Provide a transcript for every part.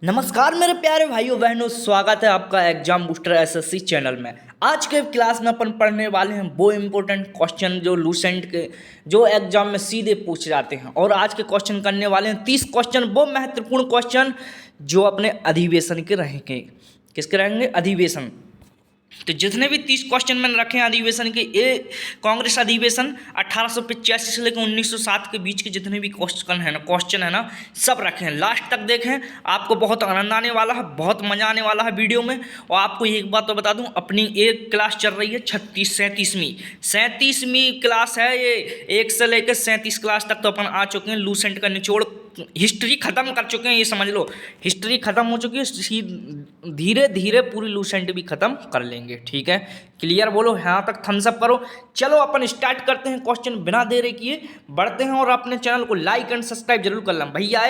नमस्कार मेरे प्यारे भाइयों बहनों, स्वागत है आपका एग्जाम बूस्टर एसएससी चैनल में। आज के क्लास में अपन पढ़ने वाले हैं वो इम्पोर्टेंट क्वेश्चन जो लूसेंट के जो एग्जाम में सीधे पूछे जाते हैं। और आज के क्वेश्चन करने वाले हैं 30 क्वेश्चन, वो महत्वपूर्ण क्वेश्चन जो अपने अधिवेशन के रहेंगे। किसके रहेंगे? अधिवेशन। तो जितने भी 30 क्वेश्चन मैंने रखे हैं अधिवेशन के, ये कांग्रेस अधिवेशन 1885 से लेकर 1907 के बीच के जितने भी क्वेश्चन है ना सब रखे हैं। लास्ट तक देखें, आपको बहुत आनंद आने वाला है, बहुत मज़ा आने वाला है वीडियो में। और आपको एक बात तो बता दूं, अपनी एक क्लास चल रही है 37वीं क्लास है ये। 1 से लेकर 37 क्लास तक तो अपन आ चुके हैं। लूसेंट का निचोड़ हिस्ट्री खत्म कर चुके हैं, ये समझ लो। हिस्ट्री खत्म हो चुकी है, धीरे धीरे पूरी लूसेंट भी खत्म कर लेंगे। ठीक है, क्लियर? बोलो यहाँ तक, थम्स अप करो। चलो अपन स्टार्ट करते हैं क्वेश्चन बिना देरी किए, बढ़ते हैं। और अपने चैनल को लाइक एंड सब्सक्राइब जरूर कर लेना भैया।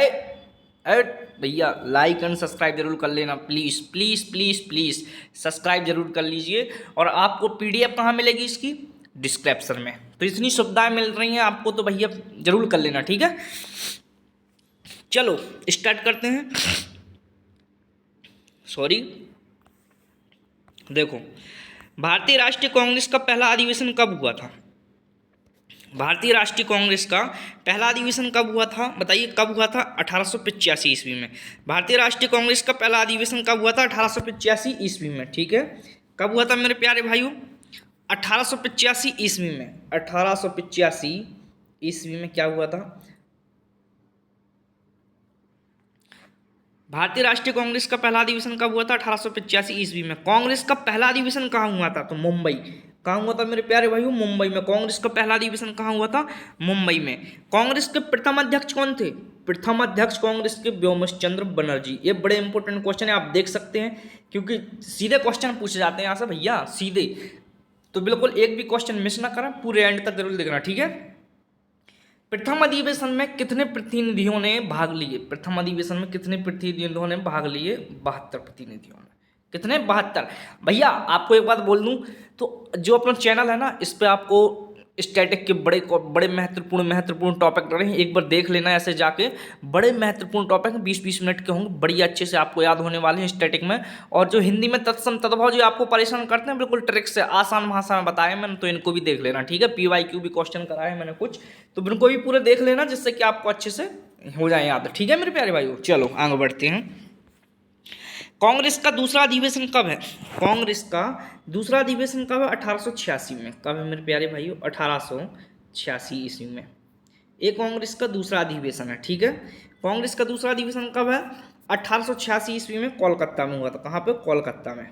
भैया लाइक एंड सब्सक्राइब जरूर कर लेना, please please please please subscribe जरूर कर लीजिए। और आपको PDF कहाँ मिलेगी इसकी? डिस्क्रिप्शन में। तो इतनी सुविधाएं मिल रही हैं आपको, तो भैया जरूर कर लेना। ठीक है, चलो स्टार्ट करते हैं। सॉरी, देखो, भारतीय राष्ट्रीय कांग्रेस का पहला अधिवेशन कब हुआ था? भारतीय राष्ट्रीय कांग्रेस का पहला अधिवेशन कब हुआ था? बताइए कब हुआ था? 1885 ईस्वी में। भारतीय राष्ट्रीय कांग्रेस का पहला अधिवेशन कब हुआ था? 1885 ईस्वी में। ठीक है, कब हुआ था मेरे प्यारे भाइयों? 1885 ईस्वी में। 1885 ईस्वी में क्या हुआ था? भारतीय राष्ट्रीय कांग्रेस का पहला अधिवेशन कब हुआ था? 1885 ईस्वी में। कांग्रेस का पहला अधिवेशन कहाँ हुआ था? तो मुंबई। कहाँ हुआ था मेरे प्यारे भाइयों? मुंबई में। कांग्रेस का पहला अधिवेशन कहाँ हुआ था? मुंबई में। कांग्रेस के प्रथम अध्यक्ष कौन थे? प्रथम अध्यक्ष कांग्रेस के व्योमेश चंद्र बनर्जी। ये बड़े इंपॉर्टेंट क्वेश्चन है, आप देख सकते हैं, क्योंकि सीधे क्वेश्चन पूछे जाते हैं यहाँ से भैया, सीधे। तो बिल्कुल एक भी क्वेश्चन मिस ना करें, पूरे एंड तक जरूर देखना। ठीक है, प्रथम अधिवेशन में कितने प्रतिनिधियों ने भाग लिए? प्रथम अधिवेशन में कितने प्रतिनिधियों ने भाग लिए? 72 प्रतिनिधियों ने। कितने? 72। भैया आपको एक बात बोल दूं, तो जो अपना चैनल है ना, इस पे आपको स्टैटिक के बड़े महत्वपूर्ण टॉपिक रहे हैं। एक बार देख लेना ऐसे जाके, बड़े महत्वपूर्ण टॉपिक 20-20 मिनट के होंगे, बड़ी अच्छे से आपको याद होने वाले हैं स्टैटिक में। और जो हिंदी में तत्सम तद्भव जो आपको परेशान करते हैं, बिल्कुल ट्रिक से आसान भाषा में बताया मैंने, तो इनको भी देख लेना। ठीक है, PYQ भी क्वेश्चन कराए हैं मैंने कुछ, तो इनको भी पूरे देख लेना, जिससे कि आपको अच्छे से हो जाए याद। ठीक है मेरे प्यारे भाइयों, चलो आगे बढ़ते हैं। कांग्रेस का दूसरा अधिवेशन कब है? कांग्रेस का दूसरा अधिवेशन कब है? 1886 में। कब है मेरे प्यारे भाइयों? 1886 ईस्वी में। ये कांग्रेस का दूसरा अधिवेशन है। ठीक है, कांग्रेस का दूसरा अधिवेशन कब है? 1886 ईस्वी में कोलकाता में हुआ था। कहाँ पे? कोलकाता में।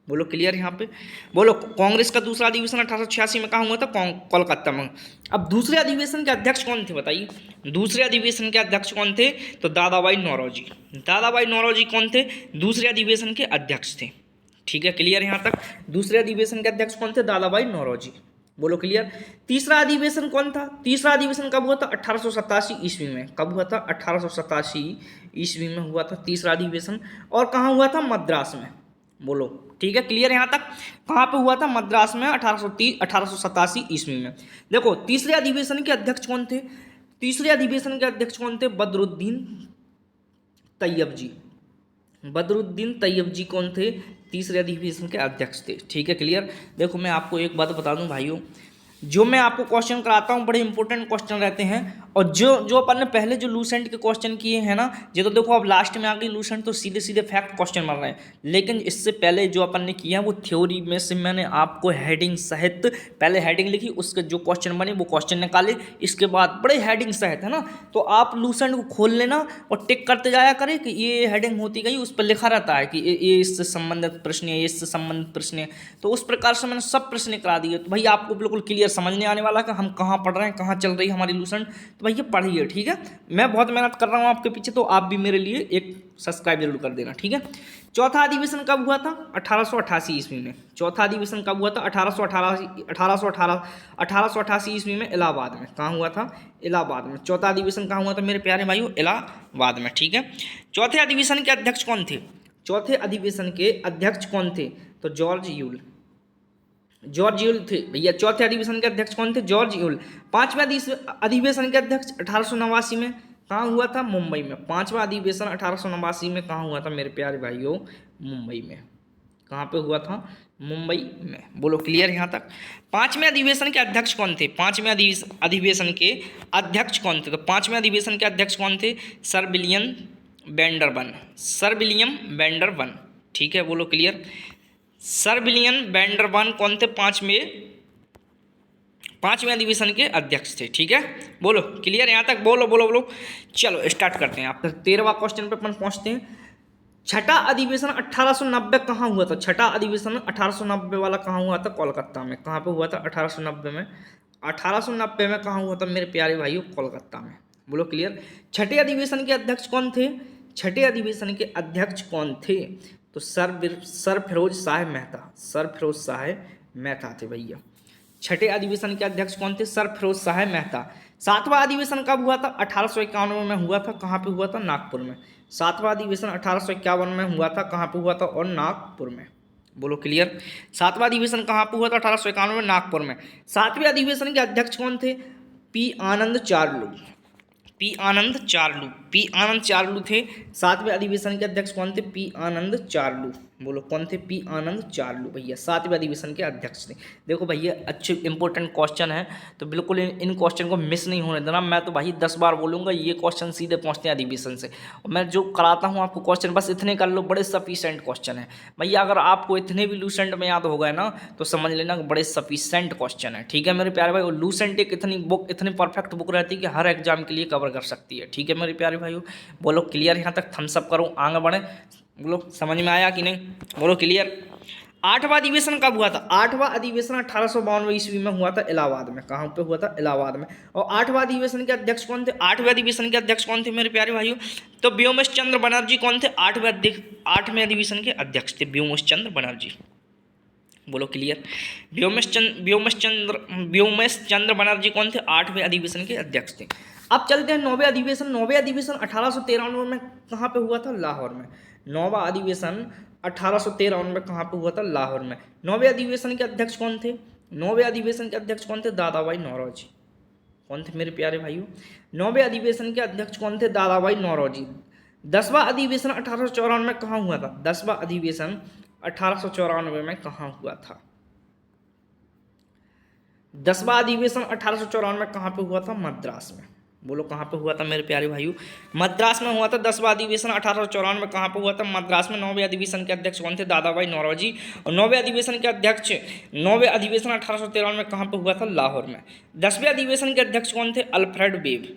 बोलो क्लियर यहाँ पे? बोलो, कांग्रेस का दूसरा अधिवेशन 1886 में कहाँ हुआ था? कोलकाता में। अब दूसरे अधिवेशन के अध्यक्ष कौन थे बताइए? दूसरे अधिवेशन के अध्यक्ष कौन थे? तो दादाभाई नौरोजी। दादाभाई नौरोजी कौन थे? दूसरे अधिवेशन के अध्यक्ष थे। ठीक है, क्लियर यहाँ तक? दूसरे अधिवेशन के अध्यक्ष कौन थे? दादाभाई नौरोजी। बोलो क्लियर? तीसरा अधिवेशन कौन था? तीसरा अधिवेशन कब हुआ था? 1887 ईस्वी में। कब हुआ था? 1887 ईस्वी में हुआ था तीसरा अधिवेशन। और कहाँ हुआ था? मद्रास में। बोलो ठीक है, क्लियर यहाँ तक? कहाँ पे हुआ था? मद्रास में, 1887 ईस्वी में। देखो, तीसरे अधिवेशन के अध्यक्ष कौन थे? तीसरे अधिवेशन के अध्यक्ष कौन थे? बदरुद्दीन तैयब जी। बदरुद्दीन तैयब जी कौन थे? तीसरे अधिवेशन के अध्यक्ष थे। ठीक है, क्लियर? देखो, मैं आपको एक बात बता दूं भाइयों, जो मैं आपको क्वेश्चन कराता हूँ बड़े इंपॉर्टेंट क्वेश्चन रहते हैं। और जो जो अपन ने पहले जो लूसेंट के क्वेश्चन किए हैं ना, ये तो देखो अब लास्ट में आ गई लूसेंट, तो सीधे सीधे फैक्ट क्वेश्चन बन रहे हैं। लेकिन इससे पहले जो अपन ने किया वो थ्योरी में से मैंने आपको हेडिंग सहित पहले हेडिंग लिखी, उसके जो क्वेश्चन बने वो क्वेश्चन निकाले, इसके बाद बड़े हेडिंग सहित, है ना। तो आप लूसेंट को खोल लेना और टिक करते जाया करें कि ये हेडिंग होती गई, उस पर लिखा रहता है कि ये इससे संबंधित प्रश्न है, ये इससे संबंधित प्रश्न है। तो उस प्रकार से मैंने सब प्रश्न करा दिए, तो भैया आपको बिल्कुल क्लियर समझने आने वाला कि हम कहाँ पढ़ रहे हैं, कहाँ चल रही है हमारी लूसेंट। तो भैया पढ़िए। ठीक है, मैं बहुत मेहनत कर रहा हूँ आपके पीछे, तो आप भी मेरे लिए एक सब्सक्राइब जरूर कर देना। ठीक है, चौथा अधिवेशन कब हुआ था? 1888 ईस्वी में। चौथा अधिवेशन कब हुआ था? 1888 ईस्वी में, इलाहाबाद में। कहाँ हुआ था? इलाहाबाद में। चौथा अधिवेशन कहाँ हुआ था मेरे प्यारे भाइयों? इलाहाबाद में। ठीक है, चौथे अधिवेशन के अध्यक्ष कौन थे? चौथे अधिवेशन के अध्यक्ष कौन थे? तो जॉर्ज यूल। जॉर्ज यूल थे भैया। चौथे अधिवेशन के अध्यक्ष कौन थे? George Yule. पांचवें अधिवेशन के अध्यक्ष 1889 में। कहाँ हुआ था? मुंबई में। पांचवा अधिवेशन 1889 में कहाँ हुआ था मेरे प्यारे भाइयों? मुंबई में। कहाँ पे हुआ था? मुंबई में। बोलो क्लियर यहाँ तक? पांचवें अधिवेशन के अध्यक्ष कौन थे? पांचवें अधिवेशन के अध्यक्ष कौन थे? तो पांचवें अधिवेशन के अध्यक्ष कौन थे? Sir William Wedderburn. Sir William Wedderburn. ठीक है, बोलो क्लियर? सर विलियम वेंडरबन कौन थे? पांचवें अधिवेशन के अध्यक्ष थे। ठीक है, बोलो क्लियर यहाँ तक? बोलो बोलो बोलो। चलो स्टार्ट करते हैं। आप 13वां क्वेश्चन पे अपन पहुंचते हैं। छठा अधिवेशन 1890 कहाँ हुआ था? छठा अधिवेशन 1890 वाला कहाँ हुआ था? कोलकाता में। कहाँ पे हुआ था? 1890 में। 1890 में कहाँ हुआ था मेरे प्यारे भाइयों? कोलकाता में। बोलो क्लियर? छठे अधिवेशन के अध्यक्ष कौन थे? छठे अधिवेशन के अध्यक्ष कौन थे? तो सर फिरोज शाह मेहता। सर फिरोज शाह मेहता थे भैया। छठे अधिवेशन के अध्यक्ष कौन थे? सर फिरोज शाह मेहता। सातवां अधिवेशन कब हुआ था? 1891 में हुआ था। कहाँ पे हुआ था? नागपुर में। सातवां अधिवेशन 1851 में हुआ था। कहाँ पे हुआ था? और नागपुर में। बोलो क्लियर? सातवां अधिवेशन कहाँ पे हुआ था? 1891 में, नागपुर में। सातवें अधिवेशन के अध्यक्ष कौन थे? पी आनंद चार्लू। पी आनंद चार्लू। पी आनंद चार्लू थे सातवें अधिवेशन के अध्यक्ष। कौन थे? पी आनंद चार्लू। बोलो कौन थे? पी आनंद चार्लू भैया सातवें अधिवेशन के अध्यक्ष थे। देखो भैया अच्छे इंपॉर्टेंट क्वेश्चन है, तो बिल्कुल इन क्वेश्चन को मिस नहीं होने देना। मैं तो भाई 10 बार बोलूँगा, ये क्वेश्चन सीधे पहुँचते हैं अधिवेशन से। और मैं जो कराता हूँ आपको क्वेश्चन बस इतने कर लो, बड़े सफिशेंट क्वेश्चन है भैया। अगर आपको इतने भी लूसेंट में याद हो गए ना तो समझ लेना बड़े सफिशेंट क्वेश्चन है। ठीक है मेरे प्यारे भाई? और लूसेंट एक इतनी बुक, इतनी परफेक्ट बुक रहती है कि हर एग्जाम के लिए कवर कर सकती है। ठीक है मेरे प्यारे भाइयों? बोलो क्लियर यहाँ तक? थम्स अप करो, आगे बढ़े। बोलो समझ में आया कि नहीं? बोलो क्लियर? आठवां अधिवेशन कब हुआ था? आठवां अधिवेशन 1892 ईस्वी में हुआ था, इलाहाबाद में। कहाँ पे हुआ था? इलाहाबाद में। और आठवां अधिवेशन के अध्यक्ष कौन थे? आठवें अधिवेशन के अध्यक्ष कौन थे मेरे प्यारे भाइयों? तो व्योमेश चंद्र बनर्जी कौन थे? आठवें अधिवेशन के अध्यक्ष थे व्योमेश चंद्र बनर्जी। बोलो क्लियर? व्योमेश चंद्र बनर्जी कौन थे? आठवें अधिवेशन के अध्यक्ष थे। अब चलते हैं नौवें अधिवेशन। नौवें अधिवेशन 1893 में कहाँ पे हुआ था? लाहौर में। नौवां अधिवेशन 1893 में कहाँ पे हुआ था? लाहौर में। नौवें अधिवेशन के अध्यक्ष कौन थे? नौवें अधिवेशन के अध्यक्ष कौन थे? दादाभाई नौरोजी। कौन थे मेरे प्यारे भाइयों? नौवें अधिवेशन के अध्यक्ष कौन थे? दादाभाई नौरोजी। 10वां अधिवेशन 1894 में कहाँ हुआ था? 10वां अधिवेशन 1894 में कहाँ हुआ था? 10वां अधिवेशन 1894 में कहाँ पे हुआ था? मद्रास में। बोलो कहाँ पे हुआ था मेरे प्यारे भाइयों? मद्रास में हुआ था 10वां अधिवेशन 1894 में। कहाँ पे हुआ था? मद्रास में। नौवें अधिवेशन के अध्यक्ष कौन थे? दादाभाई नौरोजी। और नौवें अधिवेशन के अध्यक्ष, नौवें अधिवेशन 1893 में कहाँ पे हुआ था? लाहौर में। 10वें अधिवेशन के अध्यक्ष कौन थे? Alfred Webb.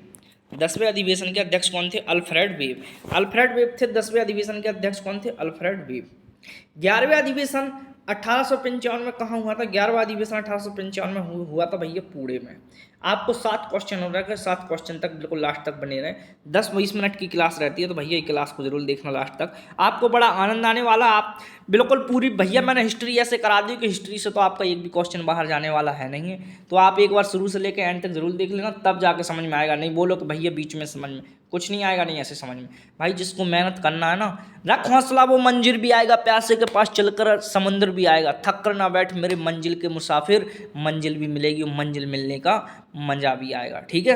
10वें अधिवेशन के अध्यक्ष कौन थे? Alfred web. अल्फ्रेड वेब थे 10वें अधिवेशन के अध्यक्ष। कौन थे? Alfred web. 11वें अधिवेशन 1895 में कहाँ हुआ था? 11वां अधिवेशन 1895 में हुआ था भैया पुणे में। आपको 7 क्वेश्चन हो रहा है, 7 क्वेश्चन तक बिल्कुल लास्ट तक बने रहे। 10-20 मिनट की क्लास रहती है, तो भैया ये क्लास को जरूर देखना लास्ट तक, आपको बड़ा आनंद आने वाला। आप बिल्कुल पूरी, भैया मैंने हिस्ट्री ऐसे करा दी कि हिस्ट्री से तो आपका एक भी क्वेश्चन बाहर जाने वाला है नहीं है। तो आप एक बार शुरू से लेकर एंड तक जरूर देख लेना, तब जाके समझ में आएगा। नहीं बोलो कि भैया बीच में समझ में कुछ नहीं आएगा, नहीं ऐसे समझ में। भाई जिसको मेहनत करना है ना, रख हौसला, वो मंजिल भी आएगा। प्यासे के पास चलकर समुद्र भी आएगा। थक कर ना बैठ मेरे मंजिल के मुसाफिर, मंजिल भी मिलेगी, मंजिल मिलने का मजा भी आएगा। ठीक है?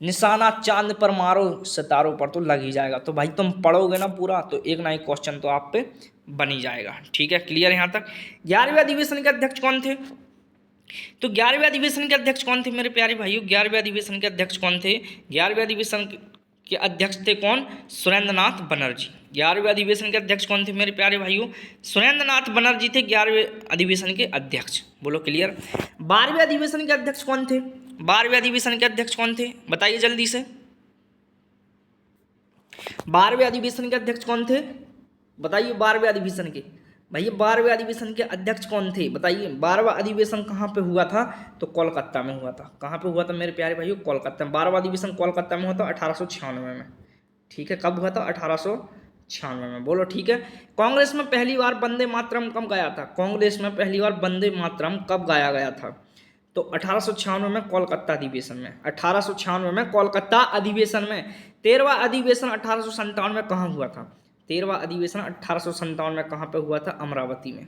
निशाना चांद पर मारो, सितारों पर तो लग ही जाएगा। तो भाई तुम पढ़ोगे ना पूरा, तो एक ना एक क्वेश्चन तो आप पे बन ही जाएगा। ठीक है? क्लियर यहाँ तक? 11वें अधिवेशन के अध्यक्ष कौन थे? तो 11वें अधिवेशन के अध्यक्ष कौन थे मेरे प्यारे भाइयों? 11वें अधिवेशन के अध्यक्ष कौन थे? 11वें अधिवेशन के अध्यक्ष थे कौन? सुरेंद्रनाथ बनर्जी। 11वें अधिवेशन के अध्यक्ष कौन थे मेरे प्यारे भाइयों? सुरेंद्रनाथ बनर्जी थे 11वें अधिवेशन के अध्यक्ष। बोलो क्लियर? 12वें अधिवेशन के अध्यक्ष कौन थे? 12वें अधिवेशन के अध्यक्ष कौन थे? बताइए जल्दी से। 12वें अधिवेशन के अध्यक्ष कौन थे? बताइए 12वें अधिवेशन के। भैया 12वें अधिवेशन के अध्यक्ष कौन थे? बताइए। 12वां अधिवेशन कहाँ पे हुआ था? तो कोलकाता में हुआ था। कहाँ पे हुआ था मेरे प्यारे भाइयों? कोलकाता में। 12वां अधिवेशन कोलकाता में हुआ था 1896 में। ठीक है? कब हुआ था? 1896 में। बोलो ठीक है? कांग्रेस में पहली बार वंदे मातरम कब गाया था? कांग्रेस में पहली बार वंदे मातरम कब गाया गया था? तो 1896 में कोलकाता अधिवेशन में। 1896 में कोलकाता अधिवेशन में। 13वां अधिवेशन 1857 में कहाँ हुआ था? 13वां अधिवेशन 1857 में कहाँ पे हुआ था? अमरावती में।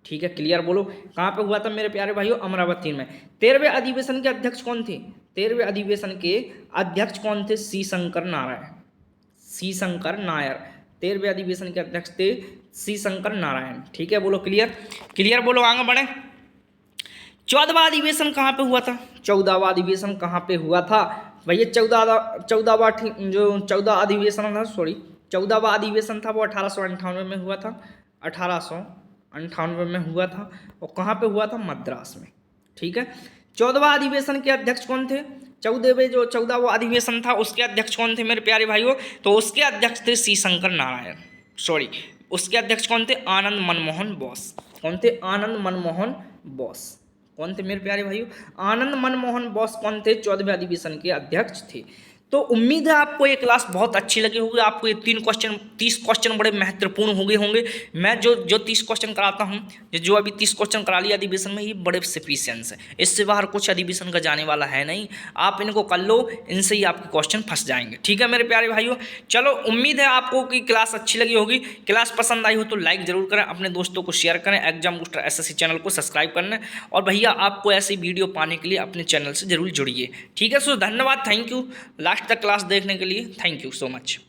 ठीक है, क्लियर बोलो। कहाँ पे हुआ था मेरे प्यारे भाइयों? अमरावती में। 13वें अधिवेशन के अध्यक्ष कौन थे? 13वें अधिवेशन के अध्यक्ष कौन थे? सी शंकर नारायण। सी शंकर नायर 13वें अधिवेशन के अध्यक्ष थे सी शंकर नारायण। ठीक है, बोलो क्लियर। क्लियर बोलो, आगे बढ़े। 14वां अधिवेशन कहाँ पे हुआ था? 14वां अधिवेशन कहाँ पे हुआ था भैया? 14वां अधिवेशन था, सॉरी 14वां अधिवेशन था वो 1898 में हुआ था। 1898 में हुआ था। और कहाँ पे हुआ था? मद्रास में। ठीक है। 14वां अधिवेशन के अध्यक्ष कौन थे? 14वां अधिवेशन था उसके अध्यक्ष कौन थे मेरे प्यारे भाइयों? तो उसके अध्यक्ष थे सी शंकर नारायण, सॉरी उसके अध्यक्ष कौन थे? आनंद मनमोहन बोस। कौन थे? आनंद मनमोहन बोस। कौन थे मेरे प्यारे भाइयों? आनंद मनमोहन बोस कौन थे? 14वें अधिवेशन के अध्यक्ष थे। तो उम्मीद है आपको ये क्लास बहुत अच्छी लगी होगी। आपको ये 30 क्वेश्चन बड़े महत्वपूर्ण हो गए होंगे। मैं जो 30 क्वेश्चन कराता हूँ, जो अभी 30 क्वेश्चन करा लिया अधिवेशन में, ये बड़े सफिशिएंट है। इससे बाहर कुछ अधिवेशन का जाने वाला है नहीं। आप इनको कर लो, इनसे ही आपके क्वेश्चन फंस जाएंगे। ठीक है मेरे प्यारे भाइयों, चलो उम्मीद है आपको कि क्लास अच्छी लगी होगी। क्लास पसंद आई हो तो लाइक जरूर करें, अपने दोस्तों को शेयर करें, एग्जाम बूस्टर एसएससी चैनल को सब्सक्राइब करना। और भैया आपको ऐसी वीडियो पाने के लिए अपने चैनल से जरूर जुड़िए। ठीक है, सो धन्यवाद, थैंक यू लास्ट तक क्लास देखने के लिए। Thank you so much.